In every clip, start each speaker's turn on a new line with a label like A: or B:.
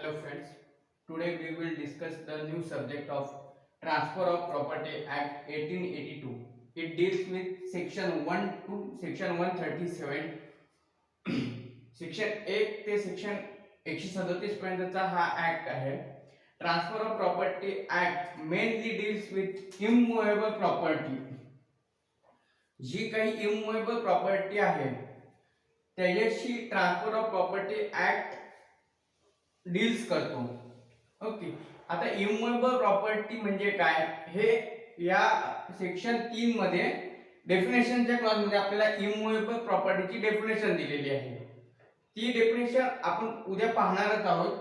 A: Hello friends, today we will discuss the new subject of Transfer of Property Act 1882. It deals with section 1 to section 137. Section 1 ते section 137 पर्यंतचा हा act आहे. Transfer of property act mainly deals with immovable property. जी काही immovable property आहे त्याच्याशी transfer of property act deals करतो. Okay, आता इमूव्हेबल प्रॉपर्टी म्हणजे काय हे या सेक्शन 3 मध्ये डेफिनेशनच्या क्लॉज मध्ये आपल्याला इमूव्हेबल प्रॉपर्टीची डेफिनेशन दिलेली आहे. ती डेफिनेशन आपण उद्या पाहणारच आहोत.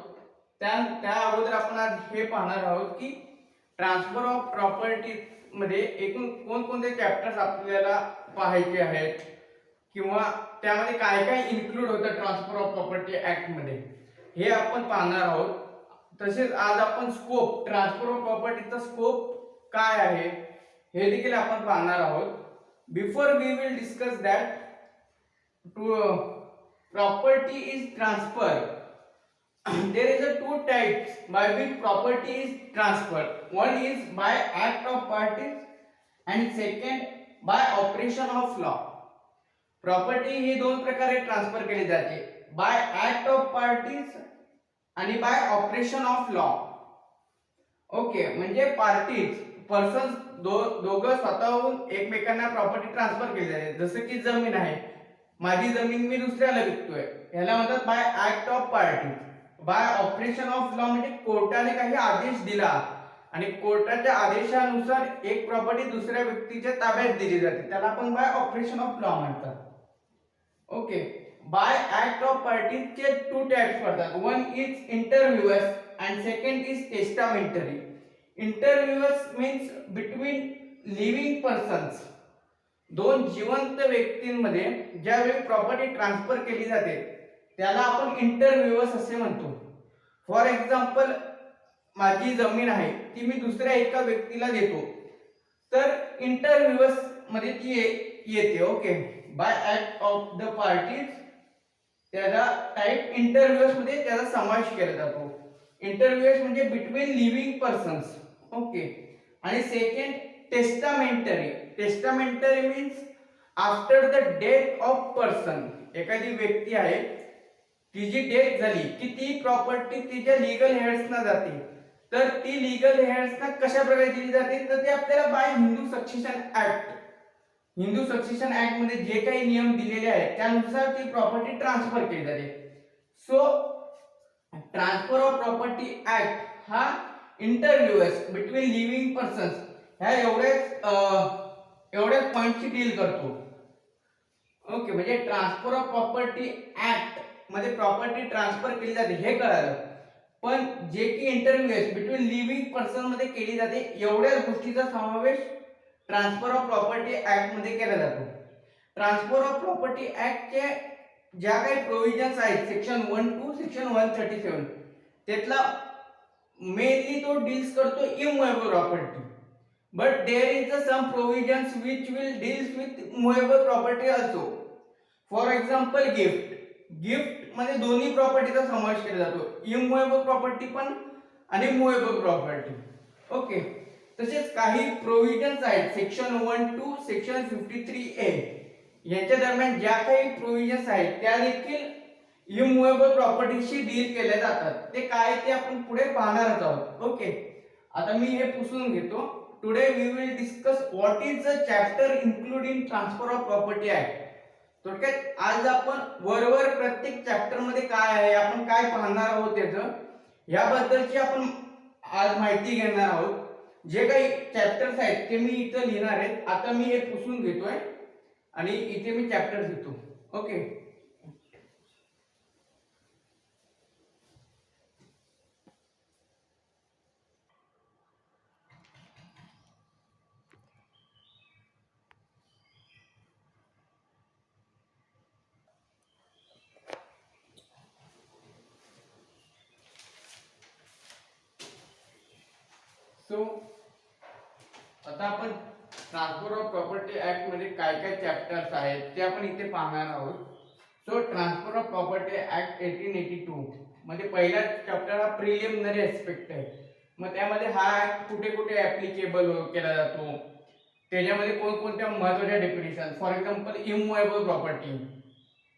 A: त्या अगोदर आपण आज हे पाहणार आहोत की ट्रान्सफर ऑफ प्रॉपर्टी मध्ये एकूण कोणकोणते चॅप्टर्स आपल्याला पाहायचे आहेत किंवा त्यामध्ये काय काय इन्क्लूड होतं ट्रान्सफर ऑफ प्रॉपर्टी ऍक्ट मध्ये हे आपण पाहणार आहोत. तसेच आज आपण स्कोप, ट्रान्सफर ऑफ प्रॉपर्टीचा स्कोप काय आहे हे देखील आपण पाहणार आहोत. Before we will discuss that, to property is transferred. There is a two types by which property is transferred. One is by act of parties and second by operation of law. Property ही दोन प्रकारे transfer केली जाते, by act of parties आणि by operation of law. Okay, म्हणजे parties persons दोघं स्वतःहून एकमेकांना property transfer केली जाते. जसं की जमीन आहे, माझी जमीन मी दुसऱ्याला विकतोय, याला म्हणतात by act of party. By operation of law म्हणजे कोर्टाने काही आदेश दिला आणि कोर्टाच्या आदेशानुसार एक प्रॉपर्टी दुसऱ्या व्यक्तीच्या ताब्यात दिली जाते, त्याला आपण बाय ऑपरेशन ऑफ लॉ म्हणतात. ओके, बाय ऍक्ट ऑफ पार्टीचे टू टाइप्स पडतात. One is inter vivos and second is testamentary. Inter vivos means between living persons, दोन जिवंत व्यक्तींमध्ये ज्यावेळी प्रॉपर्टी ट्रान्सफर केली जाते त्याला आपण इंटरव्ह्यूअस असे म्हणतो. फॉर एक्झाम्पल, माझी जमीन आहे ती मी दुसऱ्या एका व्यक्तीला देतो, तर इंटरव्ह्यूअस मध्ये ती येते. Okay, by act of the parties त्याचा टाइप इंटरव्ह्यूअस मध्ये त्याचा समावेश केला जातो. इंटरव्ह्यूअस म्हणजे बिटवीन लिव्हिंग पर्सन्स. ओके, आणि second testamentary. Testamentary means after the death of person. एखादी व्यक्ती आहे, तिची डेथ झाली की ती प्रॉपर्टी तिच्या लीगल हेअर्सना जाते. तर ती लीगल हेअर्सना कशा प्रकारे दिली जाते, तर ते आपल्याला by Hindu succession act, Hindu succession act मध्ये जे काही नियम दिलेले आहेत त्यानुसार ती प्रॉपर्टी ट्रान्सफर केली जाते. So transfer of property act हा इंटरव्ह्यूअस बिटवीन लिव्हिंग पर्सन्स ह्या एवढ्याच पॉइंटची डील करतो. ओके, म्हणजे ट्रान्सफर ऑफ प्रॉपर्टी ऍक्ट मध्ये प्रॉपर्टी ट्रान्सफर केली जाते हे कळालं, पण जे की इंटरव्ह्यूअस बिटवीन लिव्हिंग पर्सन मध्ये केली जाते एवढ्याच गोष्टीचा समावेश ट्रान्सफर ऑफ प्रॉपर्टी ऍक्ट मध्ये केला जातो. ट्रान्सफर ऑफ प्रॉपर्टी ऍक्टचे ज्या काही प्रोव्हिजन्स आहेत सेक्शन 1 टू सेक्शन 137 त्यातला मेनली तो डील्स करतो इमूव्हेबल property. But there is some provisions which will deals with movable property also. For example, gift. Gift मध्ये दोन्ही प्रॉपर्टीचा समावेश केला जातो, इमूव्हेबल प्रॉपर्टी पण आणि मूव्हेबल प्रॉपर्टी. ओके, तसेच काही प्रोव्हिजन्स आहेत सेक्शन 1 टू सेक्शन 53A यांच्या दरम्यान ज्या काही प्रोव्हिजन्स आहेत त्या देखील इमूव्हेबल प्रॉपर्टीशी डील केल्या जातात. ते काय ते आपण पुढे पाहणारच आहोत. ओके, आता मी हे पुसून घेतो. Today we will discuss what is the chapter included in Transfer of Property Act. थोडक्यात आज आपण वरवर प्रत्येक चॅप्टर मध्ये काय आहे, आपण काय पाहणार आहोत त्याचं याबद्दलची आपण आज माहिती घेणार आहोत. जे काही चॅप्टर्स आहेत ते मी इथं लिहिणार आहेत. आता मी हे पुसून घेतोय आणि इथे मी चॅप्टर लिहितो. ओके, सो आता आपण ट्रान्सफर ऑफ प्रॉपर्टी ऍक्ट मध्ये काय काय चॅप्टर्स आहेत ते आपण इथे पाहणार आहोत. So transfer of property act 1882 म्हणजे पहिला चॅप्टर हा प्रिलिमिनरी ऍस्पेक्ट आहे. मग त्यामध्ये हा ऍक्ट कुठे कुठे ऍप्लिकेबल केला जातो, त्याच्यामध्ये कोणकोणत्या महत्त्वाच्या definition. For example immovable property.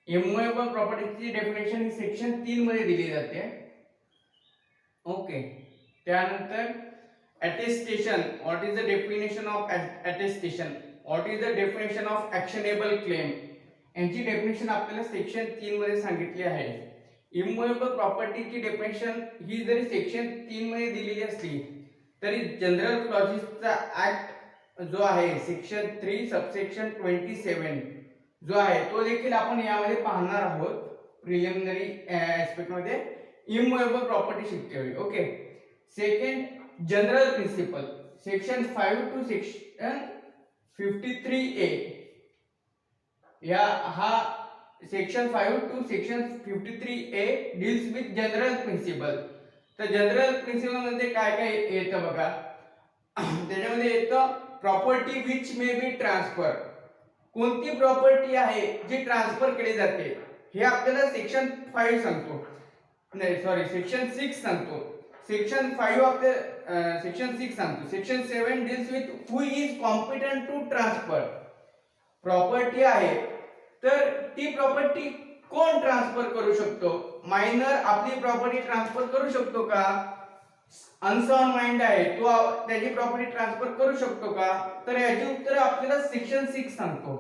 A: Immovable प्रॉपर्टीची डेफिनेशन ही सेक्शन 3 मध्ये दिली जाते. ओके. त्यानंतर attestation. What is the definition of attestation? What is the definition of actionable claim? यांची डेफिनेशन आपल्याला सेक्शन 3 मध्ये सांगितली आहे. इमूव्हेबल प्रॉपर्टीची डेफिनेशन ही जरी सेक्शन 3 मध्ये दिलेली असली तरी जनरल क्लॉजेसचा ऍक्ट जो आहे सेक्शन 3 सबसेक्शन 27 जो आहे तो देखील आपण यामध्ये पाहणार आहोत. प्रिलिमिनरी ऍस्पेक्ट मध्ये इमूव्हेबल प्रॉपर्टी शिकते वेळी. Okay. Second, general principle. Section 5 to section 53A या हा section 5 to section 53A deals with general principle. तर जनरल प्रिन्सिपल मध्ये काय काय येतं बघा. त्याच्यामध्ये येतं property which may be transfer. कोणती प्रॉपर्टी आहे जी ट्रान्सफर केली जाते हे आपल्याला सेक्शन 5 सांगतो. नाही सॉरी, सेक्शन 6 सांगतो. सेक्शन 5 आपल्या सेक्शन 6 सांगतो. Section 7 deals with who is competent to transfer. Property आहे तर ती प्रॉपर्टी कोण ट्रान्सफर करू शकतो? मायनर आपली प्रॉपर्टी ट्रान्सफर करू शकतो का? अनसाउंड माइंड आहे तो त्याची प्रॉपर्टी ट्रान्सफर करू शकतो का? तर याची उत्तर आपल्याला सेक्शन 6 सांगतो.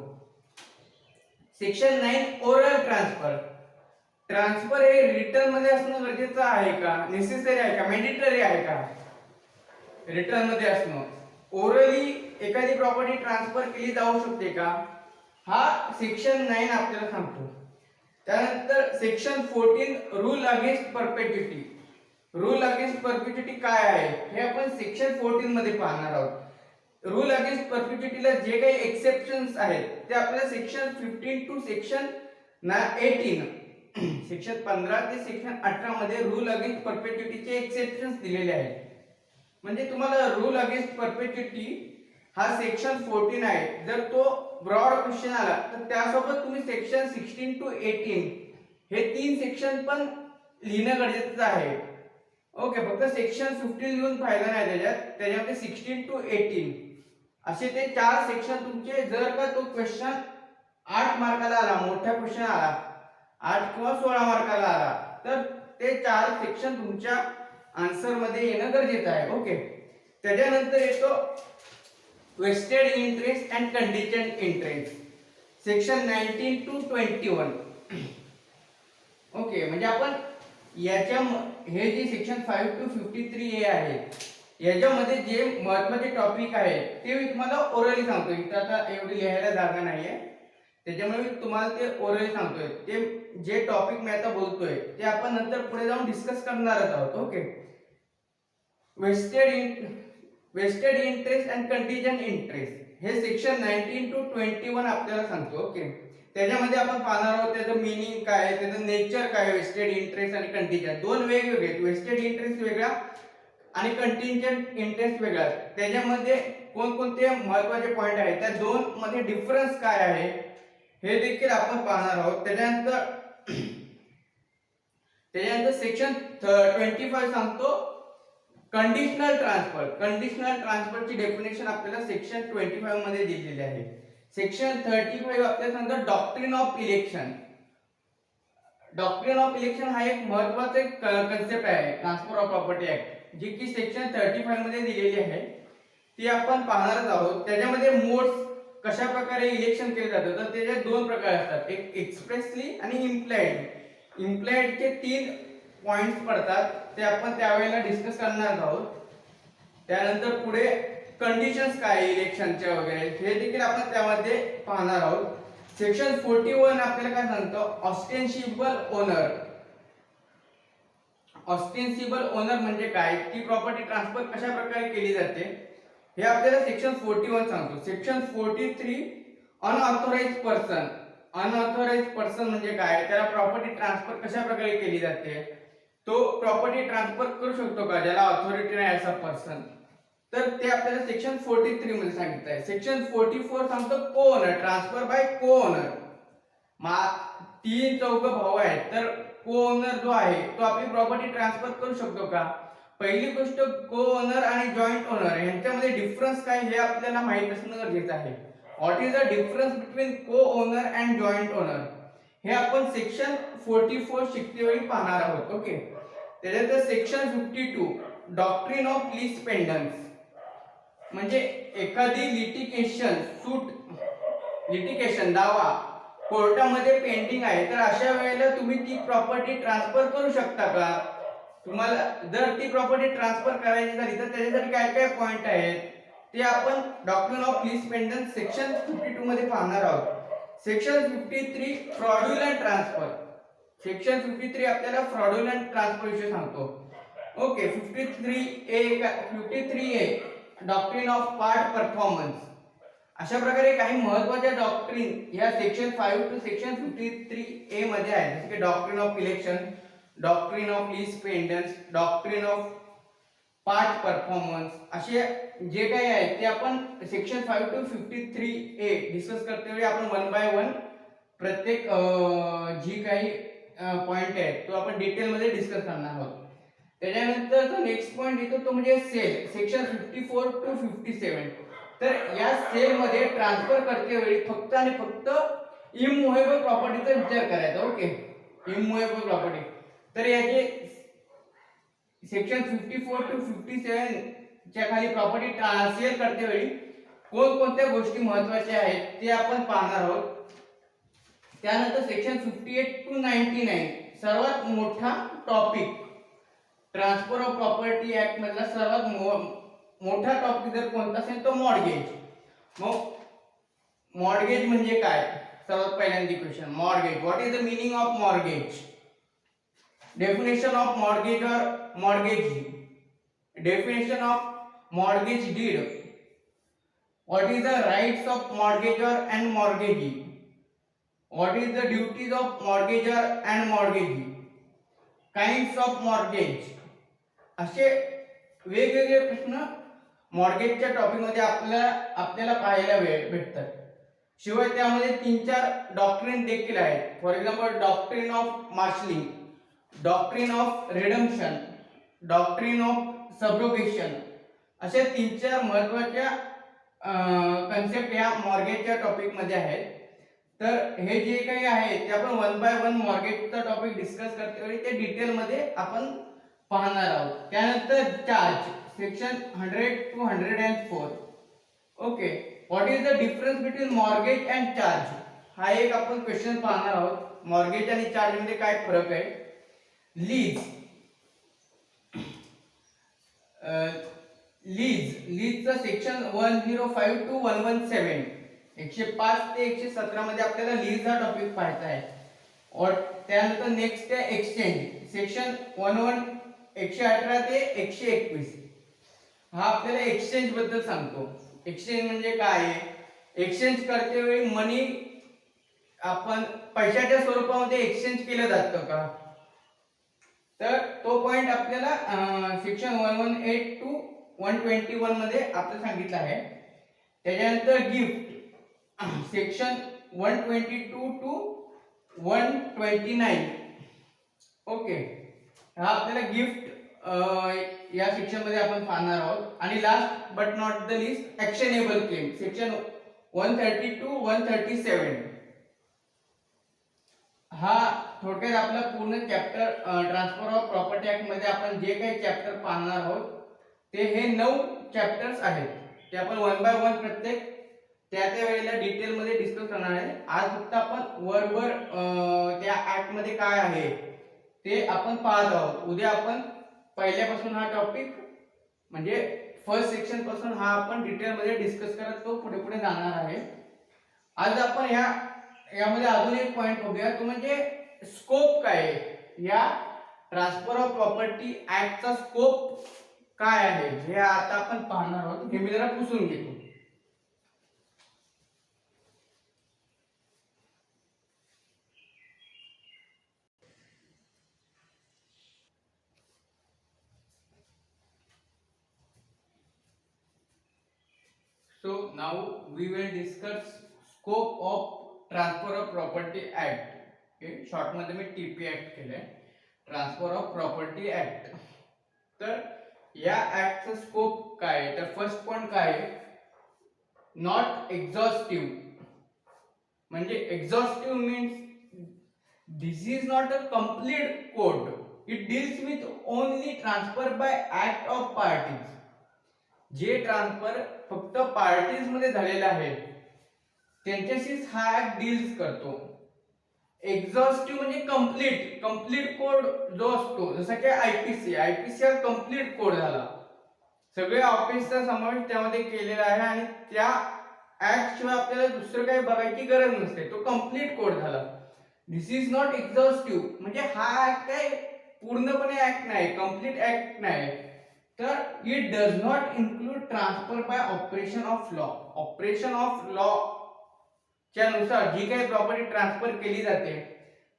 A: Section 9 oral transfer. ट्रान्सफर हे रिटर्न मध्ये असणं गरजेचं आहे का? नेसेसरी आहे का? मॅन्डेटरी आहे का? रिटर्न मध्ये असणं. ओरली एखादी प्रॉपर्टी ट्रान्सफर केली जाऊ शकते का? हा सेक्शन 9 आपल्याला सांगतो. त्यानंतर section 14 rule against perpetuity. Rule against perpetuity काय आहे हे आपण सेक्शन 14 मध्ये पाहणार आहोत. रूल अगेन्स्ट परपेच्युटीला जे काही एक्सेप्शन्स आहेत ते आपल्याला सेक्शन 15 टू सेक्शन 18 सेक्शन 15 ते सेक्शन 18 मध्ये रूल अगेन्स्ट परपेच्युटीचे एक्सेप्शन्स दिलेले आहेत. म्हणजे तुम्हाला रूल अगेन्स्ट परपेच्युटी हा सेक्शन 14 आहे. जर तो ब्रॉड क्वेश्चन आला तर त्यासोबत तुम्ही सेक्शन 16 टू 18 हे 3 सेक्शन पण लिहिणं गरजेचं आहे. ओके. फक्त सेक्शन 15 लिहून फायदा नाही त्याच्यामध्ये 16 टू 18 असे ते 4 सेक्शन तुमचे. जर का तो क्वेश्चन 8 मार्काला आला, मोठा क्वेश्चन आला 8 किंवा 16 मार्काला आला तर ते 4 सेक्शन तुमच्या आन्सर मध्ये येणं गरजेचं आहे. ओके. त्याच्यानंतर येतो vested interest and contingent interest. Section 19 to 21. Okay. म्हणजे आपण याच्या हे जे सेक्शन 5 टू 53A आहे याच्यामध्ये जे महत्त्वाचे टॉपिक आहे ते मी तुम्हाला ओरली सांगतोय. इथं आता एवढी लिहायला जागा नाहीये त्याच्यामुळे मी तुम्हाला ते ओरली सांगतोय. ते जे टॉपिक मी आता बोलतोय ते आपण नंतर पुढे जाऊन डिस्कस करणार आहोत. Okay. Wasted interest and contingent interest हे सेक्शन 19 टू 21 आपल्याला सांगतो. ओके. त्याच्यामध्ये आपण पाहणार आहोत त्याचं मीनिंग काय आहे, त्याचं नेचर काय आहे. वेस्टेड इंटरेस्ट आणि कंटिजेंट दोन वेगवेगळे आहेत. वेस्टेड इंटरेस्ट वेगळा आणि कंटिजेंट इंटरेस्ट वेगळा. त्याच्यामध्ये कोणकोणते महत्त्वाचे पॉइंट आहेत, त्या दोन मध्ये डिफरन्स काय आहे हे देखील आपण पाहणार आहोत. त्याच्यानंतर सेक्शन 25 सांगतो कंडिशनल ट्रान्सफर. कंडिशनल ट्रान्सफरची डेफिनेशन आपल्याला सेक्शन 25 मध्ये दिलेली आहे. सेक्शन 35 आपल्याला सांगतो doctrine of election. Doctrine of election हा एक महत्त्वाचा कन्सेप्ट आहे ट्रान्सफर ऑफ प्रॉपर्टी ऍक्ट जी की सेक्शन 35 मध्ये दिलेली आहे. ती आपण पाहणारच आहोत. त्याच्यामध्ये मोड्स कशा प्रकारे इलेक्शन केले जातं तर त्याचे दोन प्रकार असतात, एक एक्सप्रेसली आणि इम्प्लाइड. इम्प्लाइडचे 3 पॉइंट्स पडतात ते आपण त्यावेळेला डिस्कस करणार आहोत. त्यानंतर पुढे कंडिशन्स काय इलेक्शनच्या वगैरे हे देखील आपण त्यामध्ये पाहणार आहोत. सेक्शन 41 आपल्याला काय सांगतो ऑस्टेन्शिबल ओनर. ऑस्टेन्शिबल ओनर म्हणजे काय, ती प्रॉपर्टी ट्रान्सफर कशा प्रकारे केली जाते हे आपल्याला सेक्शन 41 सांगतो. Section 43 unauthorised person. Unauthorised person म्हणजे काय, त्याला प्रॉपर्टी ट्रान्सफर कशा प्रकारे केली जाते, तो प्रॉपर्टी ट्रान्सफर करू शकतो का ज्याला ऑथॉरिटी नाही असा पर्सन, तर ते आपल्याला सेक्शन 43 मध्ये सांगितलं आहे. सेक्शन 44 सांगतो को ओनर. ट्रान्सफर बाय को ओनर तीन चौघ भाऊ आहेत तर को ओनर जो आहे तो आपली प्रॉपर्टी ट्रान्सफर करू शकतो का? पहिली गोष्ट, को ओनर आणि जॉइंट ओनर यांच्यामध्ये डिफरन्स काय हे आपल्याला माहित असणं गरजेचं आहे. What is the difference between को ओनर अँड जॉइंट ओनर हे आपण सेक्शन 44 शिकतेवेळी पाहणार आहोत. ओके, त्याच्यानंतर सेक्शन 52 डॉक्ट्रिन ऑफ लीज पेंडन्स म्हणजे एखादी लिटिगेशन दावा कोर्टामध्ये पेंडिंग आहे तर अशा वेळेला तुम्ही ती प्रॉपर्टी ट्रान्सफर करू शकता का? तुम्हाला जर ती प्रॉपर्टी ट्रान्सफर करायची झाली तर त्याच्यासाठी काय काय पॉइंट आहेत ते आपण डॉक्ट्रिन ऑफ लीज पेंडन्स सेक्शन 52 मध्ये पाहणार आहोत. Section 53 fraudulent transfer. सेक्शन 53 आपल्याला फ्रॉड्युलंट ट्रान्सफर विषयी सांगतो. Okay, 53A doctrine of part performance. अशा प्रकारे काही महत्त्वाच्या डॉक्ट्रिन या सेक्शन 5 टू सेक्शन 53A मध्ये आहेत, जसे की doctrine of election, doctrine of lis pendens, doctrine of part performance. असे जे काही आहे ते आपण सेक्शन 5 टू 53A डिस्कस करते वेळी आपण वन बाय वन प्रत्येक जी काही पॉइंट आहे तो आपण डिटेल मध्ये डिस्कस करणार आहोत. त्याच्यानंतर नेक्स्ट पॉइंट येतो तो म्हणजे सेल, सेक्शन 54 टू 57. तर या सेल मध्ये ट्रान्सफर करते वेळी फक्त आणि फक्त इममुव्हेबल प्रॉपर्टीचा विचार करायचा. Okay, immovable property. तर याचे सेक्शन 54 टू 57 च्या खाली प्रॉपर्टी सेल करते वेळी कोणकोणत्या गोष्टी महत्त्वाच्या आहेत ते आपण पाहणार आहोत. त्यानंतर सेक्शन 58 टू 99 सर्वात मोठा topic transfer of property act मधला सर्वात मोठा टॉपिक जर कोणता असेल तो मॉर्गेज. मग मॉर्गेज म्हणजे काय? सर्वात पहिल्यांदा question, mortgage. What is the meaning of mortgage? Definition of mortgage और mortgagee. Definition of mortgage deed. What is the rights of mortgagor and mortgagee. What is the duties of mortgagor and mortgagee. Kinds of mortgage. असे वेगवेगळे प्रश्न मॉर्गेजच्या topic मध्ये आपल्याला पाहायला भेटतात. शिवाय त्यामध्ये 3-4 डॉक्ट्रिन देखील आहेत. For example doctrine of marshalling, doctrine of redemption, doctrine of subrogation. अशा 3-4 महत्त्वाच्या कन्सेप्ट या मॉर्गेजच्या टॉपिक मध्ये आहेत. तर हे जे काही आहे ते आपण वन बाय वन मॉर्गेजचा टॉपिक डिस्कस करते वेळी ते डिटेल मध्ये आपण पाहणार आहोत. त्यानंतर charge, section 100 to 104. Okay, what is the difference between mortgage and charge. हा एक आपण क्वेश्चन पाहणार आहोत. मॉर्गेज आणि चार्ज मध्ये काय फरक आहे. लीजचं सेक्शन 105 टू 117 105 ते 117 मध्ये आपल्याला लीज हा टॉपिक पाहायचा आहे. और त्यानंतर नेक्स्ट आहे एक्सचेंज, सेक्शन 118 ते 121. हा आपल्याला एक्सचेंज बद्दल सांगतो. एक्सचेंज म्हणजे काय? एक्सचेंज करते वेळी मनी आपण पैशाच्या स्वरूपामध्ये एक्सचेंज केलं जातं का? तर तो पॉइंट आपल्याला सेक्शन 118 टू 121 मध्ये आपल्याला सांगितलं आहे. त्याच्यानंतर गिफ्ट, सेक्शन 122 टू 129. ओके, हा आपल्याला गिफ्ट या सेक्शन मध्ये आपण पाहणार आहोत. आणि last but not the list actionable claim, section 130 to 137. हा थोडक्यात आपला पूर्ण chapter transfer of property act मध्ये आपण जे काही चॅप्टर पाहणार आहोत ते हे 9 चॅप्टर्स आहेत. ते आपण वन बाय वन प्रत्येक त्या वेळेला डिटेल मध्ये डिस्कस करणार आहे. आज फक्त आपण वरवर त्या ऍक्ट मध्ये काय आहे ते आपण पाहत आहोत. उद्या आपण पहिल्यापासून हा टॉपिक म्हणजे फर्स्ट सेक्शन पासून हा आपण डिटेल मध्ये डिस्कस करत तो पुढे पुढे जाणार आहे. आज आपण यामध्ये अजून एक पॉइंट बघूया, तो म्हणजे स्कोप काय आहे. या ट्रान्सफर ऑफ प्रॉपर्टी ऍक्टचा स्कोप काय आहे हे आता आपण पाहणार आहोत. हे मी जरा पुसून घेतो. So now we will discuss scope of transfer of property act, short मध्ये मी टीपी ऍक्ट केलंय, ट्रान्सफर ऑफ प्रॉपर्टी ऍक्ट. तर या ऍक्टचा स्कोप काय आहे? तर फर्स्ट पॉइंट काय आहे, नॉट एक्झॉस्टिव्ह. म्हणजे exhaustive means this is not a complete code, it deals with only transfer by act of parties. जे ट्रान्सफर फक्त पार्टीज मध्ये झालेला आहे त्यांच्याशीच हा ऍक्ट डील्स करतो. एक्झॉस्टिव्ह म्हणजे कंप्लीट कोड जो असतो, जसं की आयपीसी हा कंप्लीट कोड झाला, सगळे ऑफिसचा समावेश त्यामध्ये केलेला आहे आणि त्या ऍक्ट शिवाय आपल्याला दुसरं काही बघायची गरज नसते, तो कंप्लीट कोड झाला. दिस इज नॉट एक्झॉस्टिव्ह म्हणजे हा ऍक्ट काय पूर्णपणे ऍक्ट नाही, कंप्लीट ऍक्ट नाही. तर it does not include transfer bye operation of law. Operation of law च्या नुसार जी काही प्रॉपर्टी ट्रान्सफर केली जाते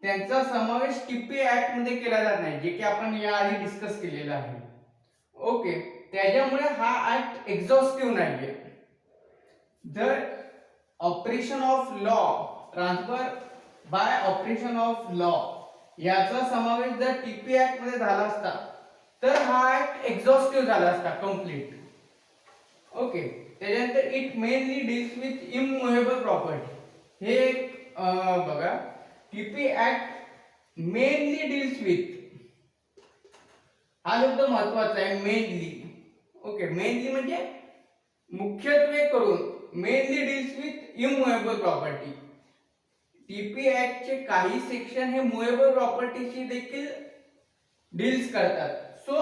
A: त्यांचा समावेश टीपी ऍक्ट मध्ये केला जात नाही, जे की आपण याआधी डिस्कस केलेला आहे. ओके, त्याच्यामुळे हा ऍक्ट एक्झॉस्टिव्ह नाहीये. जर operation of law, transfer bye operation of law याचा समावेश जर टीपी ऍक्ट मध्ये झाला असता तर हा ऍक्ट एक्झॉस्टिव्ह झाला असता, कंप्लीट. ओके, त्याच्यानंतर it mainly deals with immovable property. हे बघा, TP act mainly deals with, हा शब्द महत्वाचा आहे, मेनली. ओके, मेनली म्हणजे मुख्यत्वे करून, mainly deals with immovable property. TP act चे काही सेक्शन हे मुव्हेबल प्रॉपर्टीशी देखील डील्स करतात. So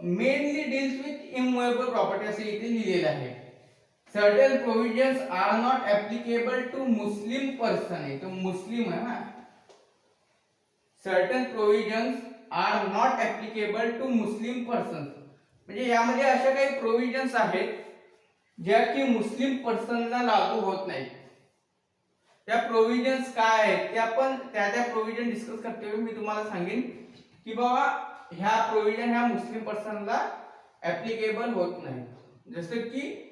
A: mainly deals with immovable property असे इथे लिहिलेलं आहे. Certain provisions are not applicable to Muslim person आहे, तो मुस्लिम आहे ना. Certain provisions are not applicable to Muslim person म्हणजे यामध्ये अशा काही प्रोविजन्स आहेत ज्या की मुस्लिम पर्सनला लागू होत नाही. त्या प्रोविजन्स काय आहेत ते आपण त्या प्रोविजन डिस्कस करते मी तुम्हाला सांगेन की बाबा ह्या प्रोविजन ह्या मुस्लिम पर्सनला ऍप्लिकेबल होत नाही. जसं की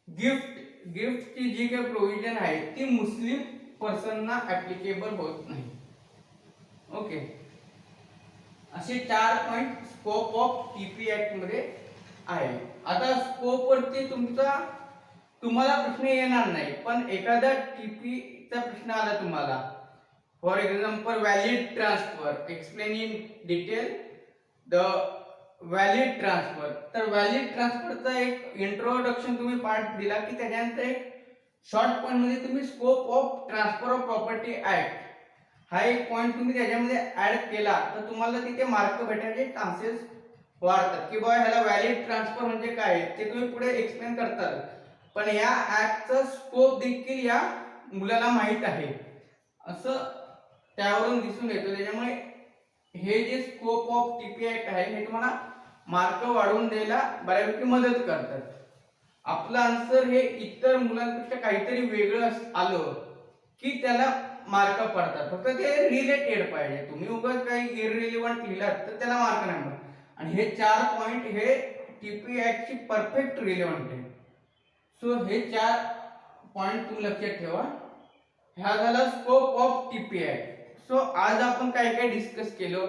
A: गिफ्टची जी काही प्रोविजन आहे ती मुस्लिम पर्सनना ऍप्लिकेबल होत नाही. ओके, असे 4 point scope of TP act मध्ये आहे. आता स्कोप वरती तुम्हाला प्रश्न येणार नाही, पण एखादा टीपी चा प्रश्न आला तुम्हाला, for example valid transfer, explain in detail the valid transfer. तर व्हॅलिड ट्रान्सफरचा एक इंट्रोडक्शन तुम्ही पार्ट दिला की त्याच्यानंतर एक शॉर्ट पॉइंट मध्ये तुम्ही scope of transfer of property act हा एक पॉइंट तुम्ही त्याच्यामध्ये ऍड केला तर तुम्हाला तिथे मार्क भेटायचे चान्सेस वाढतात की बाबा ह्याला व्हॅलिड ट्रान्सफर म्हणजे काय ते तुम्ही पुढे एक्सप्लेन करतात. पण या ऍक्टचा स्कोप देखील या मुलाला माहित आहे असं त्यावरून दिसून येतो. त्याच्यामुळे हे जे स्कोप ऑफ टीपी ऍक्ट आहे हे तुम्हाला मार्क वाढवून द्यायला बऱ्यापैकी मदत करतात. आपलं आन्सर हे इतर मुलांपेक्षा काहीतरी वेगळं आलं की त्याला मार्क पडतात, फक्त ते रिलेटेड पाहिजे. तुम्ही उगाच काही इररिलेव्हंट लिहिलात तर त्याला मार्क नाही मिळत. आणि हे 4 पॉइंट हे टीपी ऍक्ट ची परफेक्ट रिलेव्हंट आहे. सो हे 4 पॉइंट तुम्ही लक्षात ठेवा. हा झाला scope of TP act. So आज आपण काय डिस्कस केलं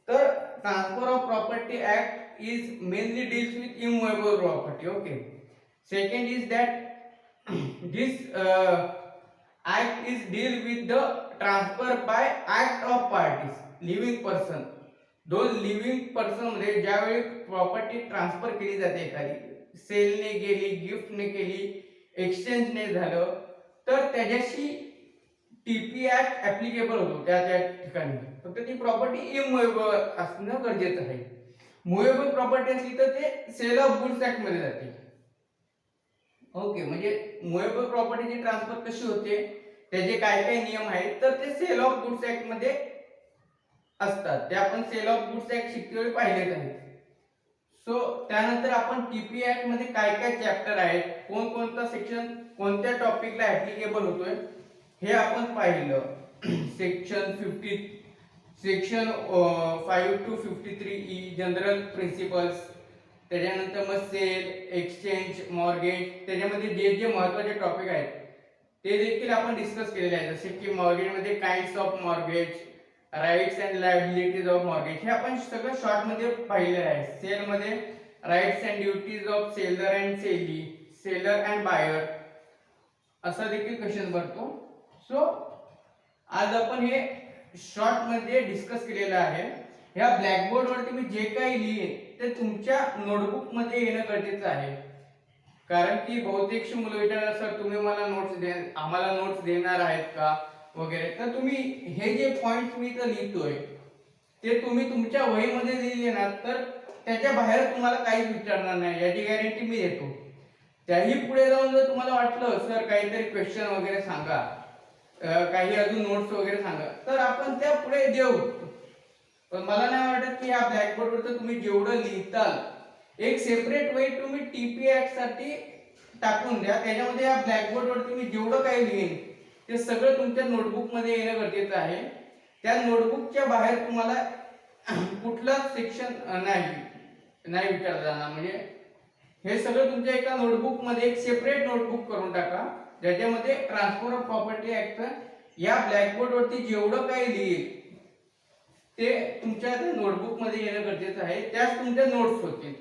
A: तर transfer of property act is mainly deals with immovable property. Okay, second is that this act is deal with the transfer by act of parties, living person. दोन living person मध्ये ज्यावेळी property transfer केली जाते, एखादी सेलने गेली, गिफ्टने केली, एक्सचेंजने झालं, तर त्याच्याशी टीपी ऍक्ट ऍप्लिकेबल होतो त्या ठिकाणी. फक्त ती प्रॉपर्टी इमूवेबल असणं गरजेचं आहे. मूवेबल प्रॉपर्टी असली तर ते सेल ऑफ गुड्स ऍक्ट मध्ये जाते. ओके, म्हणजे मूवेबल प्रॉपर्टीची ट्रान्सफर कशी होते त्याचे काय नियम आहेत तर ते सेल ऑफ गुड्स ऍक्ट मध्ये असतात. ते आपण सेल ऑफ गुड्स ऍक्ट शिकते वेळी पाहिलेच आहेत. सो त्यानंतर आपण टीपी ऍक्ट मध्ये काय चॅप्टर आहेत, कोणता सेक्शन कोणत्या टॉपिकला ऍप्लिकेबल होतोय हे आपण पाहिलं. सेक्शन 5 to 53 जनरल प्रिन्सिपल्स, त्याच्यानंतर मग सेल, एक्सचेंज, मॉर्गेज, त्याच्यामध्ये जे महत्त्वाचे टॉपिक आहेत ते देखील आपण डिस्कस केलेले आहे. जसे की मॉर्गेजमध्ये kinds of mortgage, rights and liabilities of mortgage, हे आपण सगळं शॉर्ट मध्ये पाहिलेलं आहे. सेल मध्ये rights and duties of seller and sellee, seller and buyer, असा देखील क्वेश्चन भरतो. सो आज आपण हे शॉर्ट मध्ये डिस्कस केलेलं आहे. ह्या ब्लॅकबोर्ड वरती मी जे काही लिहिन ते तुमच्या नोटबुक मध्ये येणं गरजेचं आहे. कारण की बहुतेकशी मुलं विचारणार, सर तुम्ही मला आम्हाला नोट्स देणार आहेत का वगैरे. तर तुम्ही हे जे पॉइंट मी इथं लिहितोय ते तुम्ही तुमच्या वहीमध्ये लिहिले ना तर त्याच्या बाहेर तुम्हाला काहीच विचारणार नाही, याची गॅरंटी मी देतो. त्याही पुढे जाऊन जर तुम्हाला वाटलं सर काहीतरी क्वेश्चन वगैरे सांगा, काही अजून नोट्स वगैरे सांगा, तर आपण त्या पुढे देऊ. पण मला नाही वाटत की या ब्लॅकबोर्डवर तुम्ही जेवढं लिहिताल एक सेपरेट वही तुम्ही टीपी ऍक्ट साठी टाकून द्या. त्याच्यामध्ये या ब्लॅकबोर्ड वरती मी जेवढं काही लिहीन ते सगळं तुमच्या नोटबुक मध्ये येणं गरजेचं आहे. त्या नोटबुकच्या बाहेर तुम्हाला कुठला सेक्शन नाही विचारलं जाणार. म्हणजे हे सगळं तुमच्या एका नोटबुक मध्ये एक सेपरेट नोटबुक करून टाका, ज्याच्यामध्ये ट्रान्सफर ऑफ प्रॉपर्टी ऍक्ट या ब्लॅकबोर्ड वरती जेवढं काही लिहिल ते तुमच्या नोटबुक मध्ये येणं गरजेचं आहे. त्याच तुमच्या नोट्स होतील.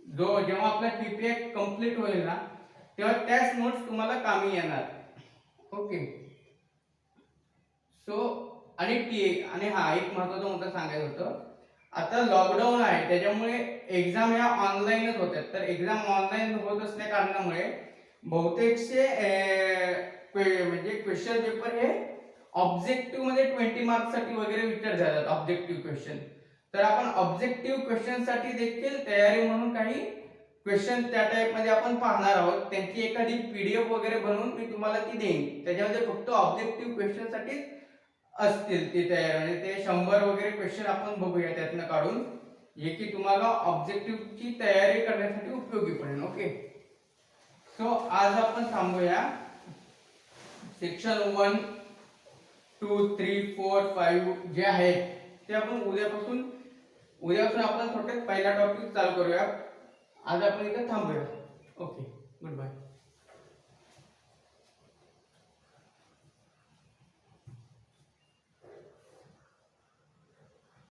A: जेव्हा आपला टीपी ऍक्ट कंप्लीट होईल ना तेव्हा त्याच नोट्स तुम्हाला कामी येणार. ओके. सो आणि हा एक महत्त्वाचा मुद्दा सांगायचं होतं. आता लॉकडाऊन आहे त्याच्यामुळे एक्झाम ह्या ऑनलाईनच होतात. तर एक्झाम ऑनलाईन होत असल्या कारणामुळे बहुतेकचे म्हणजे क्वेश्चन पेपर हे ऑब्जेक्टिव्ह मध्ये 20 मार्क्स साठी वगैरे विचारले जातात, ऑब्जेक्टिव्ह क्वेश्चन. तर आपण ऑब्जेक्टिव्ह क्वेश्चन साठी देखील तयारी म्हणून काही क्वेश्चन त्या टाइप मध्ये आपण पाहणार आहोत. त्यांची एखादी पीडीएफ वगैरे बनवून मी तुम्हाला ती देईन. त्याच्यामध्ये फक्त ऑब्जेक्टिव्ह क्वेश्चन साठी असतील ती तयारी. म्हणजे ते 100 वगैरे क्वेश्चन आपण बघूया त्यातनं काढून, जे की तुम्हाला ऑब्जेक्टिव्ह ची तयारी करण्यासाठी उपयोगी पडेल. ओके. सो आज आपण थांबूया. सेक्शन 1, 2, 3, 4, 5 जे आहेत ते आपण उद्यापासून आपण थोडक्यात पहिला टॉपिक चालू करूया. आज आपण इथे थांबूया.